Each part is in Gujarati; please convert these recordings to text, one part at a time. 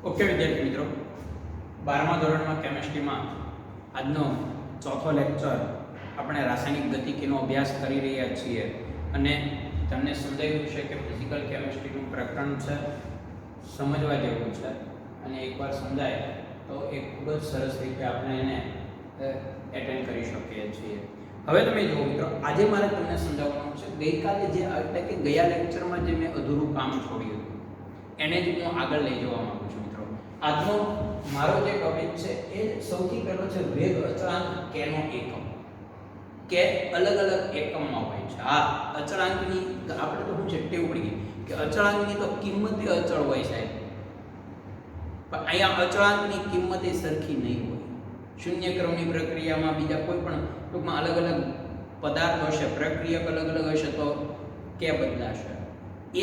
ઓકે વિદ્યાર્થી મિત્રો, 12મા ધોરણમાં કેમિસ્ટ્રીમાં આજનો ચોથો લેક્ચર આપણે રાસાયણિક ગતિકીનો અભ્યાસ કરી રહ્યા છીએ અને તમને સમજાવ્યું છે કે ફિઝિકલ કેમિસ્ટ્રીનું પ્રકરણ છે, સમજવા જેવું છે અને એકવાર સમજાય તો એક ખૂબ જ સરસ રીતે આપણે એને એટેન્ડ કરી શકીએ છીએ. હવે તમે જુઓ મિત્રો, આજે મારે તમને સમજાવવાનું છે ગઈકાલે જે એટલે કે ગયા લેક્ચરમાં જે મેં અધૂરું કામ છોડ્યું હતું એને જ હું આગળ લઈ જવા માંગુ છું. આજનો મારો જે ટોપિક છે એ સૌથી પહેલો છે વેગ અચળાંક કેનો એકમ. કે અલગ અલગ એકમમાં હોય છે. આ અચળાંકની આપણે તો શું છે ટેવ પડી ગઈ કે અચળાંકની તો કિંમત અચળ હોય સાહેબ, પણ અહીંયા અચળાંકની કિંમત એ સરખી નહીં હોય. શૂન્ય ક્રમની પ્રક્રિયામાં બીજા કોઈ પણ ટૂંકમાં અલગ અલગ પદાર્થ હશે, પ્રક્રિયક અલગ અલગ હશે તો કે બદલાશે,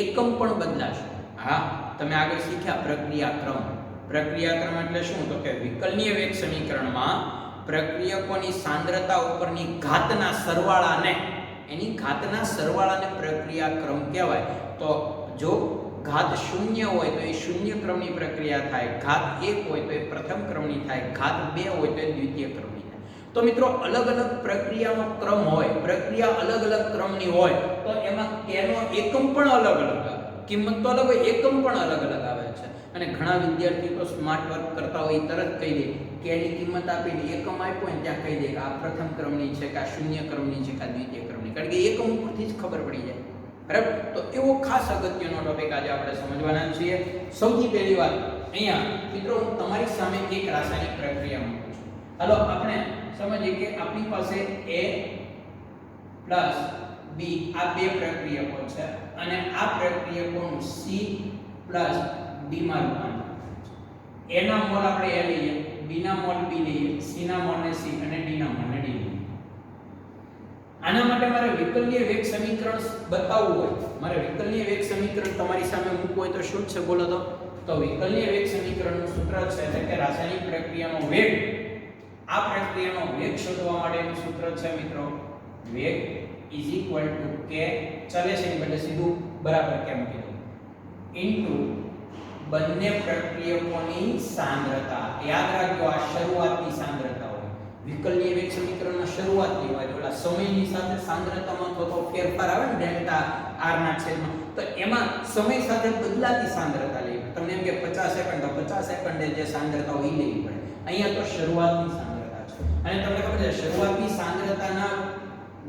એકમ પણ બદલાશે. હા, તમે આગળ શીખ્યા પ્રક્રિયાક્રમ. પ્રક્રિયાક્રમ એટલે શું? તો કે વિકલનીય વેગ સમીકરણમાં પ્રક્રિયકોની સાંદ્રતા ઉપરની ઘાતના સરવાળાને પ્રક્રિયાક્રમ કહેવાય. તો જો ઘાત 0 હોય તો એ શૂન્ય ક્રમની પ્રક્રિયા થાય, ઘાત 1 હોય તો એ પ્રથમ ક્રમની થાય, ઘાત 2 હોય તો એ દ્વિતીય ક્રમની થાય. તો મિત્રો અલગ અલગ પ્રક્રિયાનો ક્રમ હોય, પ્રક્રિયા અલગ અલગ ક્રમની હોય તો એમાં કેનો એકમ પણ અલગ અલગ આવે. કિંમત તો અલગ હોય, એકમ પણ અલગ અલગ આવે છે. અને ઘણા વિદ્યાર્થીઓ તો સ્માર્ટ વર્ક કરતા હોય, તરત કહી દે કે એની કિંમત આપીને એકમ આપ્યો ને ત્યાં કહી દે કે આ પ્રથમ ક્રમની છે કે આ શૂન્ય ક્રમની છે કે આ દ્વિતીય ક્રમની, કારણ કે એકમ ઉપરથી જ ખબર પડી જાય. બરાબર? તો એવો ખાસ અગત્યનો ટોપિક આજે આપણે સમજવાના છીએ. સૌથી પહેલી વાત અહીંયા મિત્રો, હું તમારી સામે એક રાસાયણિક પ્રક્રિયા મૂકું છું. ચાલો આપણે સમજીએ કે આપણી પાસે A પ્લસ B આ બે પ્રક્રિયકો છે અને આ પ્રક્રિયકોનું C પ્લસ D માં રૂપાંતર છે. A ના મોલ આપણે A લઈએ, B ના મોલ B લઈએ, C ના મોલ ને C અને D ના મોલ ને D લઈએ. આના માટે મારે વિકલનીય વેગ સમીકરણ બતાવવું હોય, મારે વિકલનીય વેગ સમીકરણ તમારી સામે મૂકવું હોય તો શું છે બોલો તો વિકલનીય વેગ સમીકરણનું સૂત્ર છે એટલે કે રાસાયણિક પ્રક્રિયાનો વેગ. આ પ્રક્રિયાનો વેગ શોધવા માટેનું સૂત્ર છે મિત્રો વેગ ઇઝ ઇક્વલ ટુ k, ચલે છે એની બદલે સીધું બરાબર કેમ કીધું, ઇન્ટુ બંને પ્રક્રિયકોની સાંદ્રતા. યાદ રાખજો આ શરૂઆતની સાંદ્રતા હોય. વિકલનીય વેગ સમીકરણમાં શરૂઆતની હોય, એટલે સમયની સાથે સાંદ્રતામાં થતો ફેરફાર આવે ને ડેલ્ટા r ના છેદમાં, તો એમાં સમય સાથે બદલાતી સાંદ્રતા લેવી. તમને એમ કે 50 સેકન્ડ તો 50 સેકન્ડે જે સાંદ્રતા હોય એ લેવી પડે. અહીંયા તો શરૂઆતની સાંદ્રતા છે અને તમને ખબર છે શરૂઆતની સાંદ્રતાના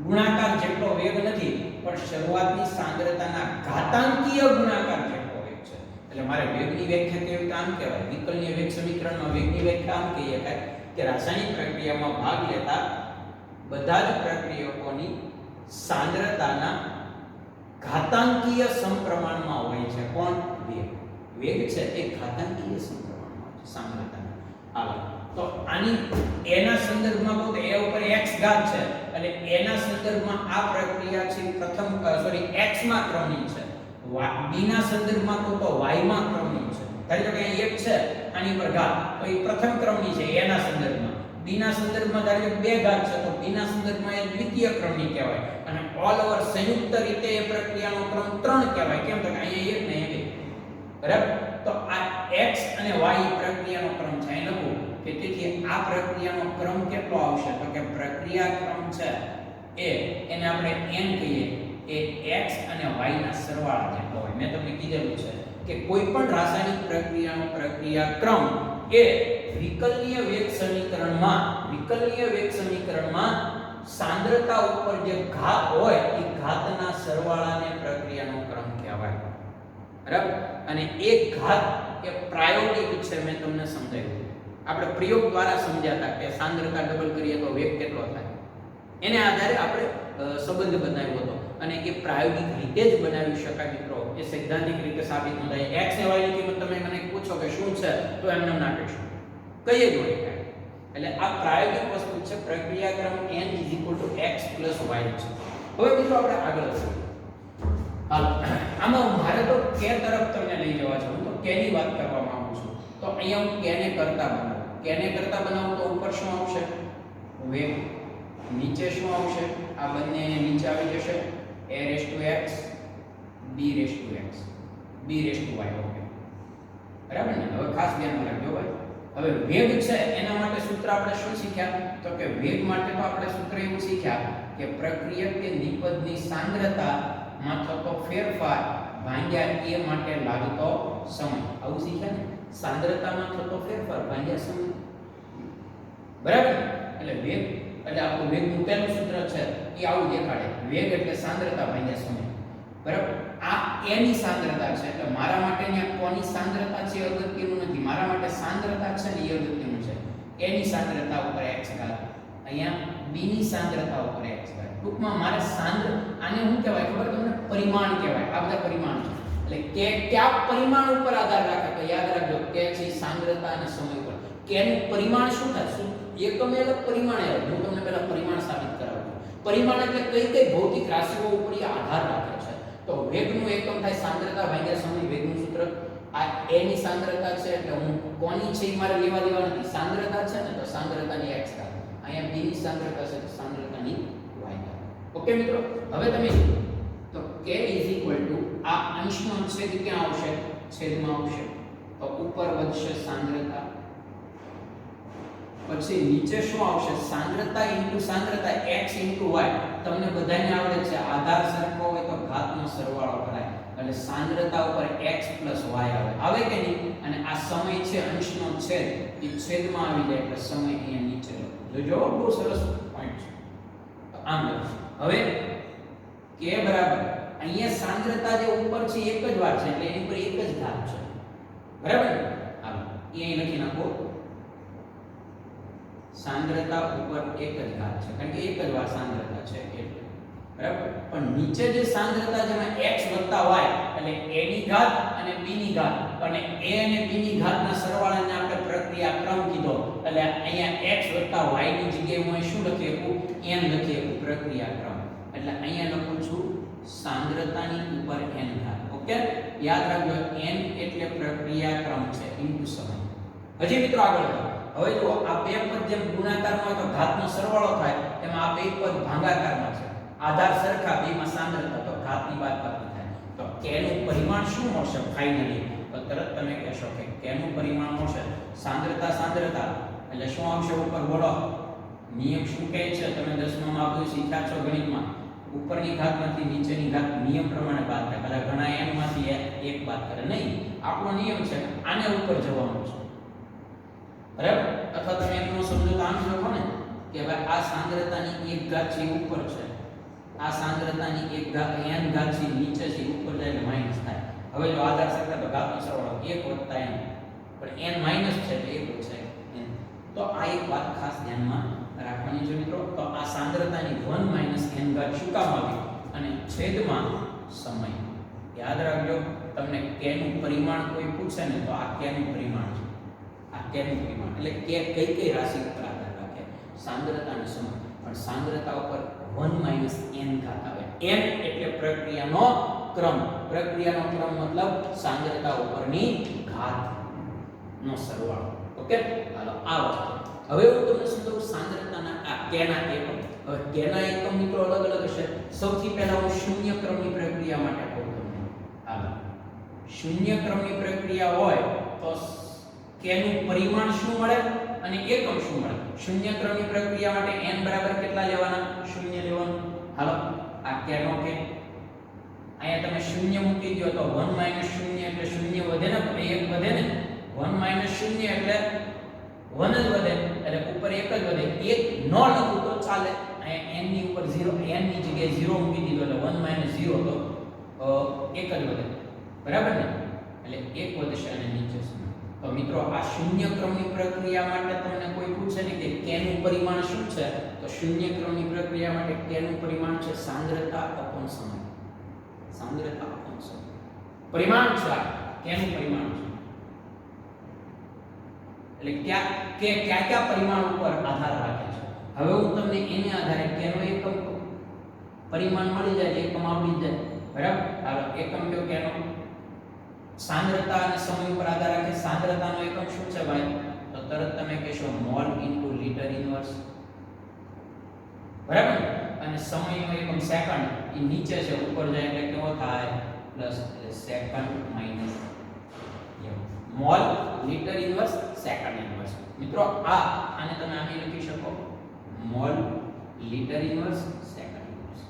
ગુણાકાર જેટલો વેગ નથી, પણ શરૂઆતની સાંદ્રતાના ઘાતાંકીય ગુણાકાર જેટલો વેગ છે. એટલે મારે વેગની વ્યાખ્યા કેવી આમ કહેવાય, વિકલનીય વેગ સમીકરણમાં વેગની વ્યાખ્યા આમ કહીએ કે રાસાયણિક પ્રક્રિયામાં ભાગ લેતા બધા જ પ્રક્રિયકોની સાંદ્રતાના ઘાતાંકીય સમપ્રમાણમાં હોય છે. કોણ? વેગ છે એ ઘાતાંકીય સમપ્રમાણમાં છે સાંદ્રતાના. હાલો, તો આની a ના સંદર્ભમાં કહું તો a ઉપર x ઘાત છે અને a ના સંદર્ભમાં આ પ્રક્રિયા છે પ્રથમ x માં ક્રમની છે, b ના સંદર્ભમાં કહું તો y માં ક્રમની છે. ધારો કે અહીં 1 છે આની પર ઘાત તો એ પ્રથમ ક્રમની છે a ના સંદર્ભમાં, b ના સંદર્ભમાં ધારો કે 2 ઘાત છે તો b ના સંદર્ભમાં એ દ્વિતીય ક્રમની કહેવાય અને ઓલ ઓવર સંયુક્ત રીતે એ પ્રક્રિયાનો ક્રમ 3 કહેવાય. કેમ તો કે અહીંયા 1 ને 2. બરાબર? તો આ x અને y પ્રક્રિયાનો ક્રમ છે. અહીં લખું કે તેથી આ પ્રક્રિયાનો ક્રમ કેટલો આવશે તો કે પ્રક્રિયા ક્રમ છે એને આપણે n કહીએ એ x અને y ના સરવાળા જેટલો હોય. મેં તમને કીધેલું છે કે કોઈ પણ રાસાયણિક પ્રક્રિયાનો પ્રક્રિયા ક્રમ એ વિકલનીય વેગ સમીકરણમાં સાંદ્રતા ઉપર જે ઘાત હોય એ ઘાતના સરવાળાને પ્રક્રિયાનો ક્રમ કહેવાય. બરાબર? અને એક ઘાત એ પ્રાયોગિક છે, મેં તમને સમજાવ્યું. આપણે પ્રયોગ દ્વારા સમજ્યા હતા કે સાંદ્રતા ડબલ કરીએ તો વેગ કેટલો થાય, એને આધારે આપણે સંબંધ બનાવ્યો હતો અને એ પ્રાયોગિક રીતે જ બનાવી શકાય મિત્રો. એ સૈદ્ધાંતિક રીતે સાબિત ન થાય. x અને y ની કિંમત તમે મને પૂછો કે શું છે તો એમને ના કહીશું, કહીએ જ હોય કાંઈ. એટલે આ પ્રાયોગિક વસ્તુ છે. પ્રક્રિયાક્રમ n = x + y છે. હવે મિત્રો આપણે આગળ વધીએ. હાલો, આમાં મારે તો k તરફ તમને લઈ જવા છે. હું તો k ની વાત કરવા માંગુ છું. તો અહીંયા હું k ને કરતા બનાવું તો ઉપર શું આવશે? વેગ. નીચે શું આવશે? આ બંને નીચે આવી જશે a⁻x b⁻x b⁻y. ઓકે, બરાબર ને? હવે ખાસ ધ્યાનમાં રાખજો ભાઈ. હવે વેગ છે એના માટે સૂત્ર આપણે શું શીખ્યા? તો કે વેગ માટે તો આપણે સૂત્ર એવું શીખ્યા કે પ્રક્રિયક કે નિપજની સાંદ્રતામાં થતો ફેરફાર ભાગ્યા એ માટે લાગતો સમય. આવું શીખ્યા ને? સાંદ્રતામાં થતો ફેરફાર ભાગ્યા સમય. બરાબર? એટલે વેગ એટલે આપણું વેગનું પહેલું સૂત્ર છે એ આવું દેખાડે. વેગ એટલે સાંદ્રતા ભાગ્યા સમય. બરાબર? આ a ની સાંદ્રતા છે એટલે મારા માટે અહીંયા કોની સાંદ્રતા છે અગત્યનું નથી. મારા માટે સાંદ્રતા છે ને એ અગત્યનું છે. a ની સાંદ્રતા ઉપર x ઘાત, અહીંયા b ની સાંદ્રતા ઉપર x ઘાત. ટૂંકમાં મારે આને શું કહેવાય ખબર તમને? પરિમાણ કહેવાય. આ બધા પરિમાણ છે. એટલે કે કયા પરિમાણ ઉપર આધાર રાખે તો યાદ રાખજો કે છે સાંદ્રતા અને સમય પર. કે નું પરિમાણ શું થાય? શું એકમ એટલે પરિમાણ આવે. હું તમને પહેલા પરિમાણ સાબિત કરાવું. પરિમાણ એટલે કઈ કઈ ભૌતિક રાશિઓ ઉપર આધાર રાખે છે. તો વેગનું એકમ થાય સાંદ્રતા ભાગ્યા સમય. વેગનું સૂત્ર આ a ની સાંદ્રતા છે એટલે હું કોની છે એ મારે લેવા દેવા નથી. સાંદ્રતા છે ને તો સાંદ્રતાની x ઘાત, અહીંયા b ની સાંદ્રતા છે તો સાંદ્રતાની y ઘાત. ઓકે મિત્રો, હવે તમે તો k આ અંશનો છેદ ક્યાં આવશે? છેદમાં આવશે. તો ઉપર વધશે સાંદ્રતા, પછી નીચે શું આવશે? સાંદ્રતા ઇન્ટુ સાંદ્રતા x ઇન્ટુ y. તમને બધાને આવડે છે આધાર સરખો હોય તો ઘાતનો સરવાળો કરાય એટલે સાંદ્રતા ઉપર x y આવે. આવે કે નહીં? અને આ સમય છે અંશનો છેદ એ છેદમાં આવી જાય એટલે સમય અહીંયા નીચે જોજો. બહુ સરસ પોઈન્ટ છે. તો આમ હવે k બરાબર અહીંયા સાંદ્રતા જે ઉપર છે એક જ વાર છે એટલે એની ઉપર એક જ ઘાત છે. બરાબર? હાલો એ અહીં લખી નાખો. સાંદ્રતા ઉપર એક જ ઘાત છે કારણ કે એક જ વાર સાંદ્રતા છે એટલે. બરાબર? પણ નીચે જે સાંદ્રતા જેમાં x વત્તા y એટલે a ની ઘાત અને b ની ઘાત અને a અને b ની ઘાતના સરવાળાને આપણે પ્રક્રિયા ક્રમ કીધો એટલે અહીંયા x વત્તા y ની જગ્યાએ હું શું લખી શકું? n લખી શકું પ્રક્રિયા ક્રમ. એટલે અહીંયા લખું છું સાંદ્રતાની ઉપર n ઘાત. ઓકે? યાદ રાખજો n એટલે પ્રક્રિયા ક્રમ છે ઇન્ટુ સમય. હજી મિત્રો આગળ હવે જો આ બે પદ જેમ ગુણાકારમાં હોય તો ઘાતનો સરવાળો થાય એમાં આ બે પદ ભાગાકારમાં છે. આધાર સરખા બેમાં સાંદ્રતા તો ઘાતની બાદબાકી થાય. તો k નું પરિમાણ શું મળશે ફાઇનલી? તો તરત તમે કહેશો કે k નું પરિમાણ મળશે સાંદ્રતા એટલે શું આવશે ઉપર? બોલો નિયમ શું કહે છે? તમે 10મા માં બધું શીખ્યા છો ગણિતમાં. ઉપરની ઘાતમાંથી નીચેની ઘાત નિયમ પ્રમાણે બાદ થાય. ભલે ઘણા n માંથી એક બાદ કરે નહીં. આપણો નિયમ છે આને ઉપર જવાનું છે. બરાબર? અથવા તમે એમનો સમજો તો આમ લખો ને કે ભાઈ આ સાંદ્રતાની એક ઘાત છે ઉપર છે, આ સાંદ્રતાની એક ઘાત n ઘાત છે નીચે છે ઉપર જાય એટલે માઈનસ થાય. હવે જો આધાર સરખા તો ઘાતનો સરવાળો 1 + n પણ n માઈનસ છે એટલે 1 છે n. તો આ એક વાત ખાસ ધ્યાનમાં રાખવાની છે મિત્રો. તો આ સાંદ્રતાની 1 - n ઘાત શું કામ આવી? અને છેદમાં સમય. યાદ રાખજો તમને k નું પરિમાણ કોઈ પૂછે ને તો આ k નું પરિમાણ છે. આ k નું પરિમાણ એટલે k કઈ રાશિ ઉપર આધાર રાખે? સાંદ્રતા અને સમય. પણ સાંદ્રતા ઉપર 1 - n ઘાત આવે. n એટલે પ્રક્રિયાનો ક્રમ. પ્રક્રિયાનો ક્રમ મતલબ સાંદ્રતા ઉપરની ઘાતનો સરવાળો. ઓકે? હાલો આ વસ્તુ હવે હું તમને સમજાવું સાંદ્રતાના આ k ના એકમ. હવે k ના એકમ મિત્રો અલગ અલગ હશે. સૌથી પહેલા હું શૂન્ય ક્રમની પ્રક્રિયા માટે કહું તમને. હાલો શૂન્ય ક્રમની પ્રક્રિયા હોય તો k નું પરિમાણ શું મળે અને એકમ શું મળે? શૂન્ય ક્રમની પ્રક્રિયા માટે n બરાબર કેટલા લેવાના? શૂન્ય લેવાનું. હાલો આ k નો k અહીંયા તમે શૂન્ય મૂકી દો તો 1 - શૂન્ય એટલે શૂન્ય વધે ને, 1 વધે ને. 1 - શૂન્ય એટલે 1 જ વધે એટલે ઉપર 1 જ વધે. 1 ન લખું તો ચાલે. અહીંયા n ની ઉપર 0 n ની જગ્યાએ 0 મૂકી દીધો એટલે 1 - 0 તો 1 જ વધે. બરાબર ને? એટલે 1 વધશે અને નીચે છે. તો મિત્રો આ શૂન્ય ક્રમની પ્રક્રિયા માટે તમને કોઈ પૂછે ને કે k નું પરિમાણ શું છે? તો શૂન્ય ક્રમની પ્રક્રિયા માટે k નું પરિમાણ છે સાંદ્રતા / સમય. સાંદ્રતા / સમય પરિમાણ છે. k નું પરિમાણ છે. એટલે કયા પરિમાણ ઉપર આધાર રાખે છે? હવે હું તમને એને આધારે k નો એકમ પરિમાણ મળી જાય, એકમ આવડી જાય. બરાબર? હાલો એકમ કયો k નો? સાંદ્રતા અને સમય ઉપર આધાર રાખે. સાંદ્રતાનો એકમ શું છે ભાઈ? તો તરત તમે કહેશો મોલ ઇન્ટુ લિટર ઇન્વર્સ. બરાબર? અને સમયનો એકમ સેકન્ડ. એ નીચે છે ઉપર જાય એટલે કેવો થાય? પ્લસ એટલે સેકન્ડ માઈનસ મોલ મિત્રો આને તમે આને લખી શકો mall litre inverse second inverse,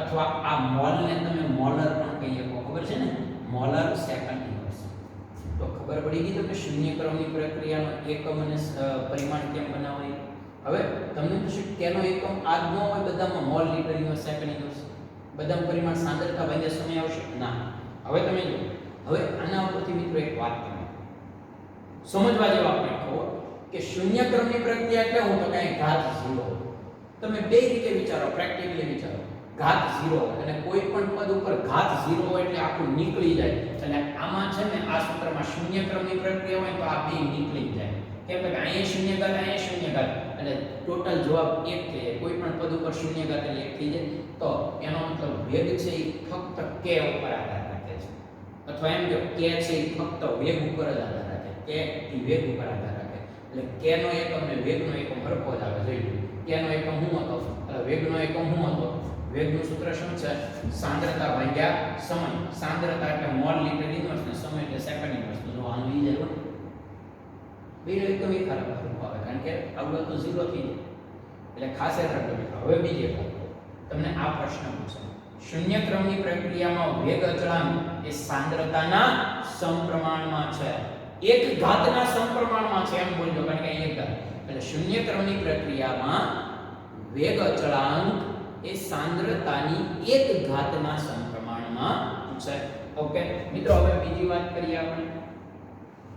અથવા આ મોલ ને તમે મોલર પણ કહી શકો, ખબર છે ને, મોલર સેકન્ડ ઇન્વર્સ. તો ખબર પડી ગઈ તમને શૂન્ય ક્રમની પ્રક્રિયાનો એકમ અને પરિમાણ કેમ બનાવાય. હવે તમને પૂછે કેનો એકમ આ જ ન હોય બધામાં, mall litre inverse second inverse બધામાં પરિમાણ સાંદ્રતા ભાગ્યા સમય આવશે ના. હવે તમે જો, હવે આના ઉપરથી મિત્રો એક વાત તમે સમજવા જેવા આપણે કહો કે શૂન્ય ક્રમની પ્રક્રિયા એટલે હું તો કઈ ઘાત 0. તમે બે રીતે વિચારો, પ્રેક્ટિકલી વિચારો. ઘાત 0 અને કોઈ પણ પદ ઉપર ઘાત 0 હોય એટલે આખું નીકળી જાય. એટલે આમાં છે ને આ સૂત્રમાં શૂન્ય ક્રમની પ્રક્રિયા હોય તો આ બે નીકળી જાય. કેમ કે અહીંયા શૂન્ય ઘાત, અહીંયા શૂન્ય ઘાત, એટલે ટોટલ જવાબ 1 થઈ જાય. કોઈ પણ પદ ઉપર શૂન્ય ઘાત એટલે 1 થઈ જાય. તો એનો મતલબ વેગ છે એ ફક્ત k ઉપર આધાર રાખે છે, અથવા એમ કે k છે એ ફક્ત વેગ ઉપર જ આધાર રાખે, k એ વેગ ઉપર આધાર રાખે. એટલે k નો એકમ ને વેગનો એકમ સરખો જ આવે. જોઈ k નો એકમ શું હતો, વેગનો એકમ શું હતો. વેગનું સૂત્ર શું છે, સાંદ્રતા ભાગ્યા સમય. સાંદ્રતા એટલે મોલ લિટર ઇન્વર્સ ને સમય એટલે સેકન્ડ ઇન્વર્સ. તો આનું ઈ જાય બેનો એકમ એક ખરાબ આવે, કારણ કે અવગત તો 0 થઈ જાય. એટલે ખાસ યાદ રાખજો મિત્રો. હવે બીજી એક વાત તમને આ પ્રશ્ન પૂછે, શૂન્ય ક્રમની પ્રક્રિયામાં વેગ અચળાંક એ સાંદ્રતાના સમપ્રમાણમાં છે. એક ઘાતના સમપ્રમાણમાં છે એમ બોલજો, કારણ કે અહીં એક ઘાત. એટલે શૂન્ય ક્રમની પ્રક્રિયામાં વેગ અચળાંક એ સાંદ્રતાની એક ઘાતના સમપ્રમાણમાં છે. ઓકે મિત્રો, હવે બીજી વાત કરીએ આપણે.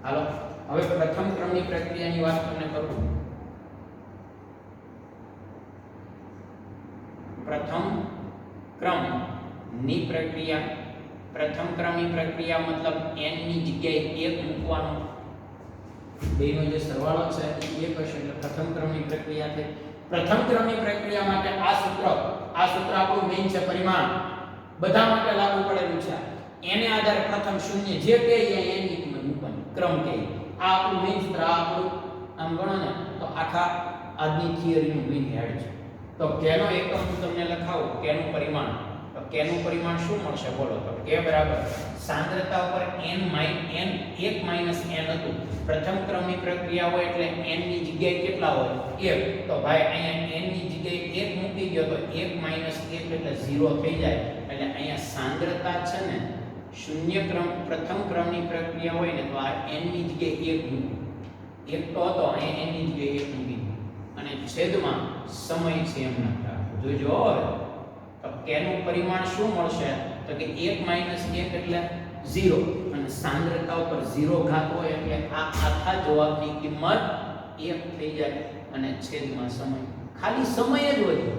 હાલો, હવે પ્રથમ ક્રમની પ્રક્રિયાની વાત તમને કરું. પ્રથમ ક્રમની પ્રક્રિયા, પ્રથમ ક્રમની પ્રક્રિયા મતલબ n ની જગ્યાએ 1 મૂકવાનો. બેનો જે સરવાળો છે એ 1 હશે એટલે પ્રથમ ક્રમની પ્રક્રિયા થઈ. પ્રથમ ક્રમની પ્રક્રિયા માટે આ સૂત્ર આપણું મેઈન છે, પરિમાણ બધા માટે લાગુ પડેલું છે. એને આધારે પ્રથમ શૂન્ય જે કે n ની કિંમત મૂકવાની, ક્રમ કે આ આપણું મેઈન સૂત્ર. આ આપણું આમ ગણો ને તો આખા આજની થિયરીનું મેઈન હેડ છે. તો k નો એકમ હું તમને લખાવું, k નું પરિમાણ. તો k નું પરિમાણ શું મળશે બોલો. તો k બરાબર સાંદ્રતા ઉપર n 1 n હતું. પ્રથમ ક્રમની પ્રક્રિયા હોય એટલે n ની જગ્યાએ કેટલા હોય 1. તો ભાઈ અહીંયા n ની જગ્યાએ 1 મૂકી ગયો તો 1 1 એટલે 0 થઈ જાય. એટલે અહીંયા સાંદ્રતા છે ને શૂન્ય ક્રમ પ્રથમ ક્રમની પ્રક્રિયા હોય ને તો આ n ની જગ્યાએ 1 મૂકો. 1 તો હતો, અહીંયા n ની જગ્યાએ 1 મૂકી અને છેદમાં સમય છે એમ નાખો. જોજો હવે તો k નું પરિમાણ શું મળશે તો કે 1 1 એટલે 0 અને સાંદ્રતા ઉપર 0 ઘાત હોય એટલે આ આખા જવાબની કિંમત 1 થઈ જાય અને છેદમાં સમય. ખાલી સમય જ વધ્યો.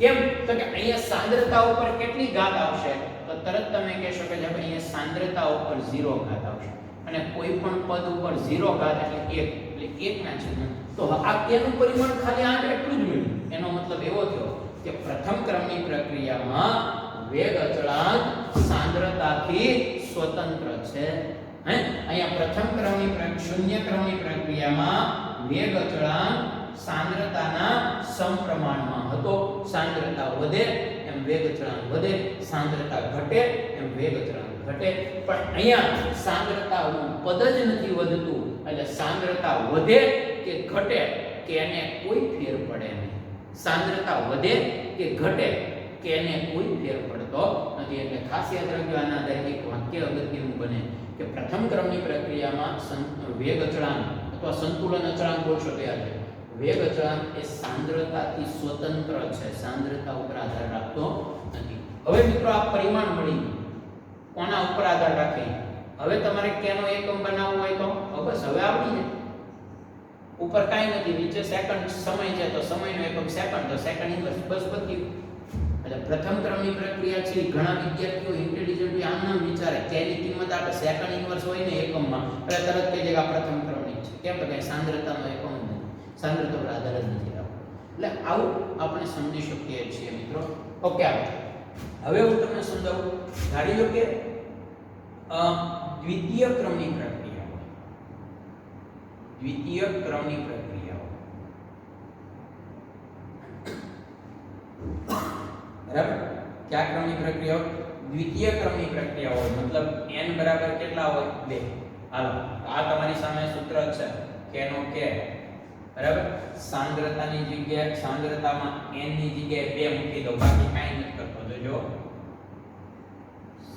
કેમ તો કે અહીંયા સાંદ્રતા ઉપર કેટલી ઘાત આવશે તો તરત તમે કહેશો કે જ્યારે અહીંયા સાંદ્રતા ઉપર 0 ઘાત આવશે અને કોઈ પણ પદ ઉપર 0 ઘાત એટલે 1 એટલે 1 ના છેદમાં. તો આ k નું પરિમાણ ખાલી આ એટલું જ મળ્યું. એનો મતલબ એવો થયો કે પ્રથમ ક્રમની પ્રક્રિયામાં વેગ અચળાંક સાંદ્રતાથી સ્વતંત્ર છે. અહીંયા પ્રથમ ક્રમની શૂન્ય ક્રમની પ્રક્રિયામાં વેગ અચળાંક સાંદ્રતાના સમપ્રમાણમાં હતો. સાંદ્રતા વધે એમ વેગ અચળાંક વધે, સાંદ્રતા ઘટે એમ વેગ અચળાંક ઘટે. પણ અહીંયા સાંદ્રતાનું પદ જ નથી વધતું. એટલે સાંદ્રતા વધે કે ઘટે કે એને કોઈ ફેર પડે નહીં. સાંદ્રતા વધે કે ઘટે કે એને કોઈ ફેર પડતો નથી. એટલે ખાસ યાદ રાખજો, આના આધારે એક વાક્ય અગત્યનું બને કે પ્રથમ ક્રમની પ્રક્રિયામાં વેગ અચળાંક અથવા સંતુલન અચળાંક બોલશો તો યાદ રાખજો, વેગ અચળાંક એ સાંદ્રતાથી સ્વતંત્ર છે, સાંદ્રતા ઉપર આધાર રાખતો નથી. હવે મિત્રો આ પરિમાણ મળી કોના ઉપર આધાર રાખે. હવે તમારે k નો એકમ બનાવવો હોય તો બસ હવે આવડી જાય. ઉપર કાંઈ નથી, નીચે સેકન્ડ સમય છે તો સમયનો એકમ સેકન્ડ, તો સેકન્ડ ઇન્વર્સ બસ પતી. એટલે પ્રથમ ક્રમની પ્રક્રિયા છે ઘણા વિદ્યાર્થીઓ ઇન્ટેલિજન્ટ આમ નામ વિચારે કે એની કિંમત આપણે સેકન્ડ ઇન્વર્સ હોય ને એકમમાં એટલે તરત કહી દે કે આ પ્રથમ ક્રમની છે. કેમ તો કે સાંદ્રતાનો એકમ નથી, સાંદ્રતા પર આધાર જ નથી રાખતો. એટલે આવું આપણે સમજી શકીએ છીએ મિત્રો. ઓકે, હવે હું તમને સમજાવું. ધારી લો કે દ્વિતીય ક્રમની પ્રક્રિયા, દ્વિતીય ક્રમની પ્રક્રિયાઓ બરાબર. કયા ક્રમની પ્રક્રિયાઓ? દ્વિતીય ક્રમની પ્રક્રિયાઓ. મતલબ n બરાબર કેટલા હોય 2. હાલો, આ તમારી સામે સૂત્ર છે k નો k બરાબર. સાંદ્રતાની જગ્યાએ સાંદ્રતામાં n ની જગ્યાએ 2 મૂકી દો, બાકી કાંઈ નથી કરતો. જોજો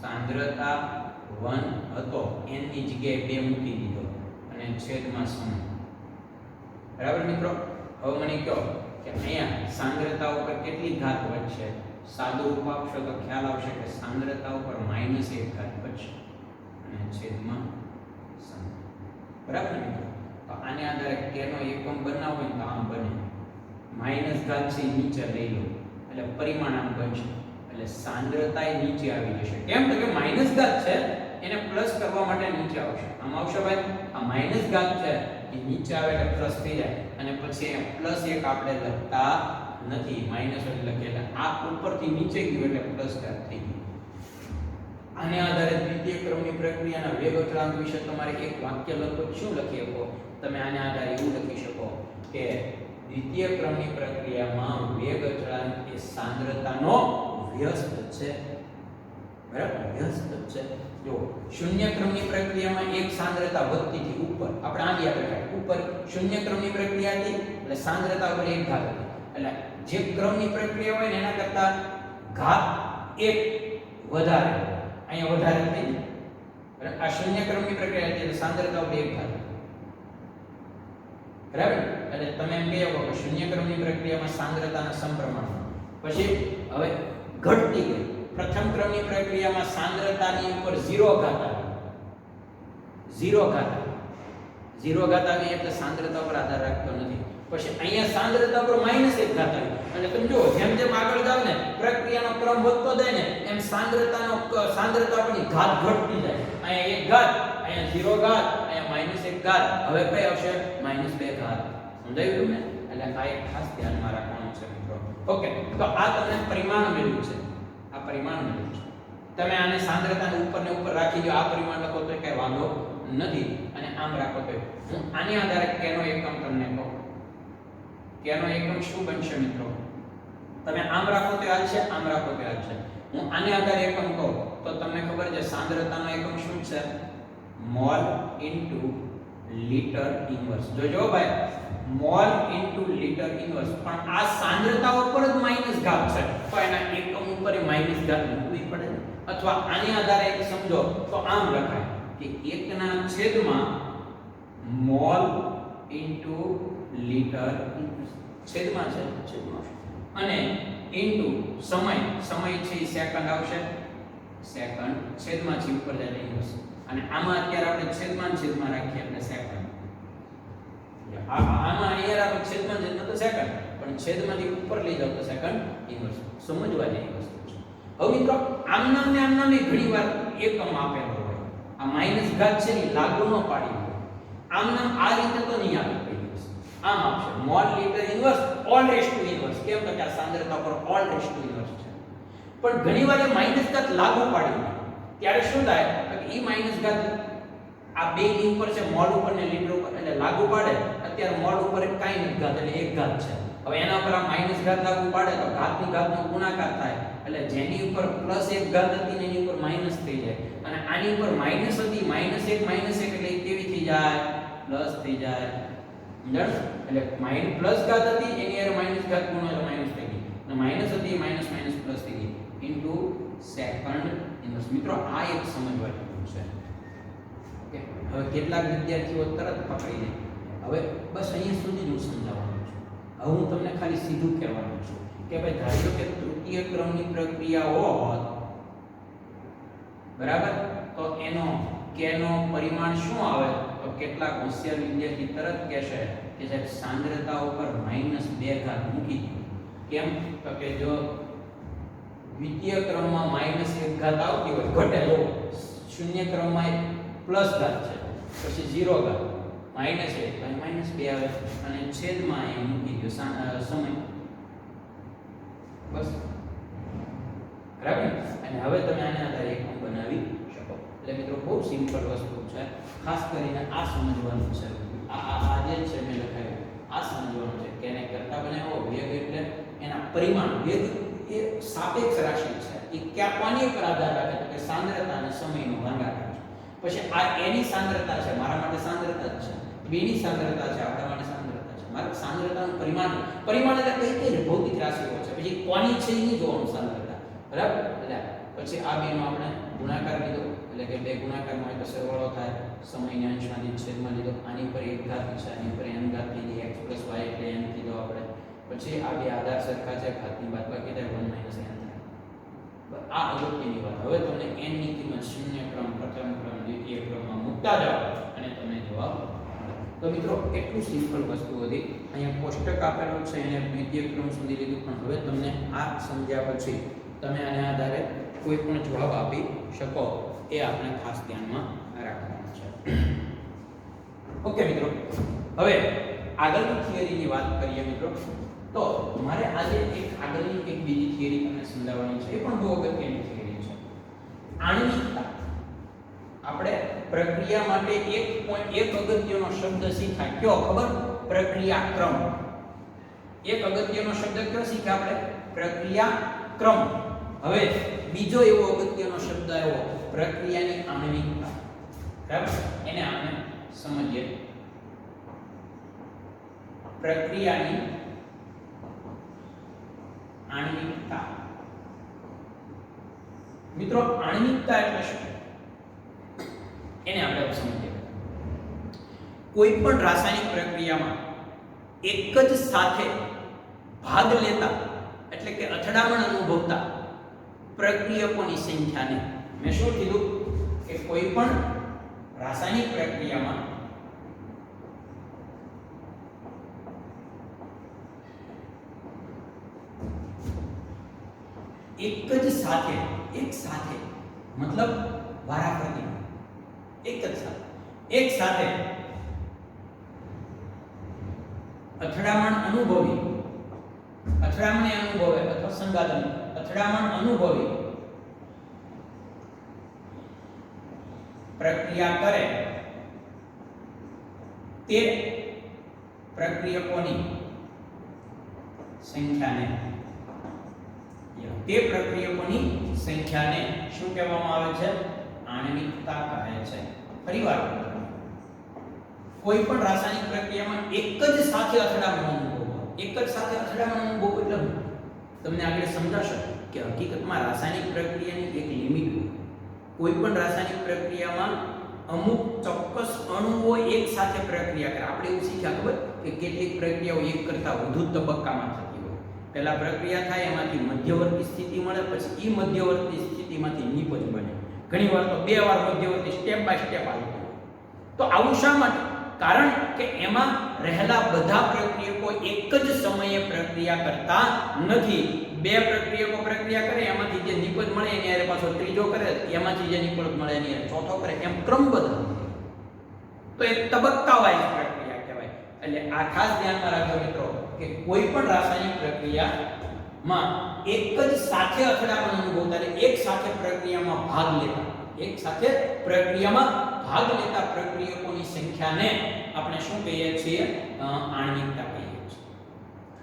સાંદ્રતા 1 હતો, n ની જગ્યાએ 2 મૂકી દીધો અને છેદમાં સમય. બરાબર મિત્રો. હવે મને કહો કે અહીંયા સાંદ્રતા ઉપર કેટલી ઘાત વધશે? સાદું રૂપ આપશો તો ખ્યાલ આવશે કે સાંદ્રતા ઉપર -1 ઘાત વધશે અને છેદમાં સમય. બરાબર મિત્રો. તો આને આધારે k નો એકમ બનાવવો હોય તો આમ બને. માઈનસ ઘાત છે નીચે લઈ લો એટલે પરિમાણ આમ બનશે. એટલે સાંદ્રતા એ નીચે આવી જશે. કેમ તો કે માઈનસ ઘાત છે એને પ્લસ કરવા માટે નીચે આવશે. આમ આવશે ભાઈ. આ માઈનસ ઘાત છે એ નીચે આવે એટલે પ્લસ થઈ જાય અને પછી +1 આપણે લખતા નથી, માઈનસ જ લખેલા. આ ઉપરથી નીચે ગયું એટલે પ્લસ ઘાત થઈ ગયું. આને આધારે દ્વિતીય ક્રમની પ્રક્રિયાના વેગ અચળાંક વિશે તમારે એક વાક્ય લખો. શું લખી શકો તમે? આને આધારે એવું લખી શકો કે દ્વિતીય ક્રમની પ્રક્રિયામાં વેગ અચળાંક એ સાંદ્રતાનો વ્યસ્ત છે. બરાબર, વ્યસ્ત છે. જો શૂન્ય ક્રમની પ્રક્રિયામાં એક સાંદ્રતા વધતી હતી ઉપર, આપણે આની આગળ ઉપર શૂન્ય ક્રમની પ્રક્રિયા હતી એટલે સાંદ્રતા ઉપર 1 ઘાત હતી. એટલે જે ક્રમની પ્રક્રિયા હોય ને એના કરતા ઘાત 1 વધારે, અહીંયા વધારે થઈ જાય. બરાબર. આ શૂન્ય ક્રમની પ્રક્રિયા છે એટલે સાંદ્રતા ઉપર 1 ઘાત. બરાબર. એટલે તમે એમ કહી શકો કે શૂન્ય ક્રમની પ્રક્રિયામાં સાંદ્રતાના સમપ્રમાણમાં. પછી હવે ઘટતી ગઈ. પ્રથમ ક્રમની પ્રક્રિયામાં સાંદ્રતાની ઉપર 0 ઘાત આવી. 0 ઘાત આવી. 0 ઘાત આવી એટલે સાંદ્રતા પર આધાર રાખતો નથી. પછી અહીંયા સાંદ્રતા પર -1 ઘાત આવી. એટલે તમે જુઓ જેમ જેમ આગળ જાવ ને પ્રક્રિયાનો ક્રમ વધતો જાય ને એમ સાંદ્રતા પરની ઘાત ઘટતી જાય. અહીંયા 1 ઘાત, અહીંયા 0 ઘાત, અહીંયા -1 ઘાત. હવે કઈ આવશે? -2 ઘાત. સમજાયું ને? એટલે આ એક ખાસ ધ્યાનમાં રાખવાનું છે મિત્રો. ઓકે, તો આ તમને પરિમાણ મળ્યું છે. આ પરિમાણ મળ્યું છે. તમે આને સાંદ્રતાને ઉપર ને ઉપર રાખી દો. આ પરિમાણ લખો તો કઈ વાંધો નથી અને આમ રાખો તો. હું આની આધારે k નો એકમ તમને કહું. k નો એકમ શું બનશે મિત્રો? તમે આમ રાખો તો હાલશે, આમ રાખો તો હાલશે. હું આને આધારે એકમ કહું તો તમને ખબર છે સાંદ્રતાનો એકમ શું છે? Mall into litre inverse. જોજો ભાઈ, મોલ ઇન્ટુ લિટર ઇન્વર્સ. પણ આ સાંદ્રતા ઉપર જ માઈનસ ઘાત છે તો એના એકમ ઉપર માઈનસ ઘાત મૂકવી પડે. અથવા આની આધારે એક સમજો તો આમ લખાય કે 1 ના છેદમાં મોલ ઇન્ટુ લિટર ઇન્વર્સ. છેદમાં છે, છેદમાં. અને ઇન્ટુ સમય, સમય છે એ સેકન્ડ આવશે, સેકન્ડ. છેદમાં છે ઉપર જાય ઇન્વર્સ. અને આમાં અત્યારે આપણે છેદમાં રાખીએ એટલે સેકન્ડ. આમાં અહીંયા આપણે છેદમાં તો સેકન્ડ, પણ છેદમાંથી ઉપર લઈ જાવ તો સેકન્ડ ઇન્વર્સ. સમજવા જેવી વસ્તુ છે. હવે મિત્રો આમનામ ને આમનામ ઘણીવાર એકમ આપેલો હોય. આ માઈનસ ઘાત છે ને લાગુ ન પાડી હોય. આમનામ આ રીતે તો નહીં આવે કોઈ દિવસ. આમ આપશે mall litre inverse all raise to inverse. કેમ તો કે આ સાંદ્રતા પર ઓલ રેસ ટુ ઇન્વર્સ છે. પણ ઘણીવાર એ માઈનસ ઘાત લાગુ પાડી દે ત્યારે શું થાય કે ઈ માઈનસ ઘાત આ બે ની ઉપર છે, મોલ ઉપર ને લિટર ઉપર, એટલે લાગુ પાડે. અત્યારે મોલ ઉપર કાઈ નથી ઘાત એટલે 1 ઘાત છે. હવે એના ઉપર આ માઈનસ ઘાત લાગુ પાડે તો ઘાતની ઘાતનો ગુણાકાર થાય એટલે જેની ઉપર +1 ઘાત હતી ને એની ઉપર માઈનસ થઈ જાય. અને આની ઉપર માઈનસ હતી, -1 એટલે કેવી થઈ જાય? પ્લસ થઈ જાય. સમજાણ? એટલે પ્લસ ઘાત હતી એની હારે માઈનસ ઘાત ગુણો એટલે માઈનસ થઈ ગઈ. અને માઈનસ હતી માઈનસ પ્લસ થઈ ગઈ ઇન્ટુ સેકન્ડ ઇન્વર્સ. મિત્રો આ એક સમજવાનું છે. ઓકે, હવે કેટલાક વિદ્યાર્થીઓ તરત પકડી લે. હવે બસ અહીંયા સુધી હું સમજાવવાનું છું. હવે હું તમને ખાલી સીધું કહેવાનું છું કે ભાઈ ધારો કે તૃતીય ક્રમની પ્રક્રિયા હોત, બરાબર, તો એનો k નો પરિમાણ શું આવે? તો કેટલાક હોશિયાર વિદ્યાર્થી તરત કહેશે કે સાહેબ સાંદ્રતા ઉપર -2 ઘાત મૂકી દો. કેમ તો કે જો દ્વિતીય ક્રમમાં -1 ઘાત આવતી હોય, ઘટે લો. શૂન્ય ક્રમમાં પ્લસ ઘાત છે, પછી 0 ઘાત, -1 અને -2 આવે અને છેદમાં એ મૂકી દો સમય. બસ, બરાબર. અને હવે તમે આને આધારે એકમ બનાવી શકો. એટલે મિત્રો બહુ સિમ્પલ વસ્તુ છે. ખાસ કરીને આ સમજવાનું છે. આ જે છે મેં લખાયું આ સમજવાનું છે કે એને કરતા બનાવો. વેગ એટલે એના પરિમાણ. વેગ એ સાપેક્ષ રાશિ છે. એ ક્યાં કોની પર આધાર રાખે છે? કે સાંદ્રતા અને સમયનો ભાગાકાર છે. પછી આ એની સાંદ્રતા છે, મારા માટે સાંદ્રતા જ છે. બીની સાંદ્રતા છે, આપણા માટે સાંદ્રતા છે. મારે સાંદ્રતાનું પરિમાણ એટલે કઈ ભૌતિક રાશિઓ છે, પછી કોની છે એ જોવાનું સાંદ્રતા, બરાબર. એટલે પછી આ બેનો આપણે ગુણાકાર લીધો, એટલે કે બે ગુણાકારમાં હોય તો સરવાળો થાય, સમયને અંશમાંથી છેદમાં લીધો, આની પર એક ઘાત છે, આની પર n ઘાત લીધી, x + y એટલે n કીધો આપણે. પછી આ બે આધાર સરખા છે, ઘાતની બાદબાકી થાય 1 - n થાય. આ અગત્યની વાત. હવે તમને n ની કિંમત શૂન્ય ક્રમ, પ્રથમ ક્રમ, દ્વિતીય ક્રમમાં મૂકતા જાઓ અને તમને જવાબ મળે. તો મિત્રો એટલું સિમ્પલ વસ્તુ હતી. અહીંયા કોષ્ટક આપેલું છે એને દ્વિતીય ક્રમ સુધી લીધું, પણ હવે તમને આ સમજ્યા પછી તમે આના આધારે કોઈ પણ જવાબ આપી શકો, એ આપણે ખાસ ધ્યાનમાં રાખવાનું છે. ઓકે મિત્રો, હવે આગળની થિયરીની વાત કરીએ મિત્રો. તો મારે આજે આગળની એક બીજી થિયરી તમને સમજાવવાની છે, એ પણ બહુ અગત્યની થિયરી છે. આણ્વિકતા. આપણે પ્રક્રિયા માટે એક અગત્યનો શબ્દ શીખ્યા, કયો ખબર? પ્રક્રિયા ક્રમ. એક અગત્યનો શબ્દ કયો શીખ્યા આપણે? પ્રક્રિયા ક્રમ. હવે બીજો એવો અગત્યનો શબ્દ આવ્યો, પ્રક્રિયાની આણ્વિકતા. બરાબર, એને આપણે સમજીએ. પ્રક્રિયાની આણ્વિકતા. મિત્રો આણ્વિકતા એટલે શું એને આપણે સમજીએ. કોઈ પણ રાસાયણિક પ્રક્રિયામાં એક જ સાથે ભાગ લેતા એટલે કે અથડામણ અનુભવતા પ્રક્રિયકોની સંખ્યાને, મેં શું કીધું કે કોઈ પણ રાસાયણિક પ્રક્રિયામાં એક સાથે મતલબ વારાફરતી, એક સાથે અથડામણ અનુભવે અથવા સંગાદન અથડામણ અનુભવી પ્રક્રિયા કરે તે પ્રક્રિયકોની સંખ્યાને શું કહેવામાં આવે છે? આણ્વિકતા કહે છે. ફરીવાર, કોઈ પણ રાસાયણિક પ્રક્રિયામાં એક જ સાથે અથડામણ અનુભવવું એટલે તમને આગળ સમજાશે કે હકીકતમાં રાસાયણિક પ્રક્રિયાની એક લિમિટ હોય. કોઈ પણ રાસાયણિક પ્રક્રિયામાં અમુક ચોક્કસ અણુઓ એક સાથે પ્રક્રિયા કરે. આપણે એવું શીખ્યા ખબર કે કેટલીક પ્રક્રિયાઓ એક કરતાં વધુ તબક્કામાં થતી હોય. પહેલા પ્રક્રિયા થાય, એમાંથી મધ્યવર્તી સ્થિતિ મળે, પછી એ મધ્યવર્તી સ્થિતિમાંથી નિપજ બને. ઘણીવાર તો 2 વાર મધ્યવર્તી સ્ટેપ બાય સ્ટેપ આવી જાય. તો આવું શા માટે? કારણ કે એમાં રહેલા બધા પ્રક્રિયકો એક જ સમયે પ્રક્રિયા કરતા નથી. 2 પ્રક્રિયકો પ્રક્રિયા કરે, એમાંથી જે નિપજ મળે એની હારે પાછો ત્રીજો કરે, એમાંથી જે નિપજ મળે એની હારે ચોથો કરે, એમ ક્રમબદ્ધ. તો એક તબક્કા વાઇઝ પ્રક્રિયા કહેવાય. એટલે આ ખાસ ધ્યાનમાં રાખજો મિત્રો કે કોઈ પણ રાસાયણિક પ્રક્રિયામાં એક જ સાથે અથડામણ અનુભવતા એટલે એક સાથે પ્રક્રિયામાં ભાગ લેતા પ્રક્રિયકોની સંખ્યાને આપણે શું કહીએ છીએ? આણ્વિકતા કહીએ છીએ.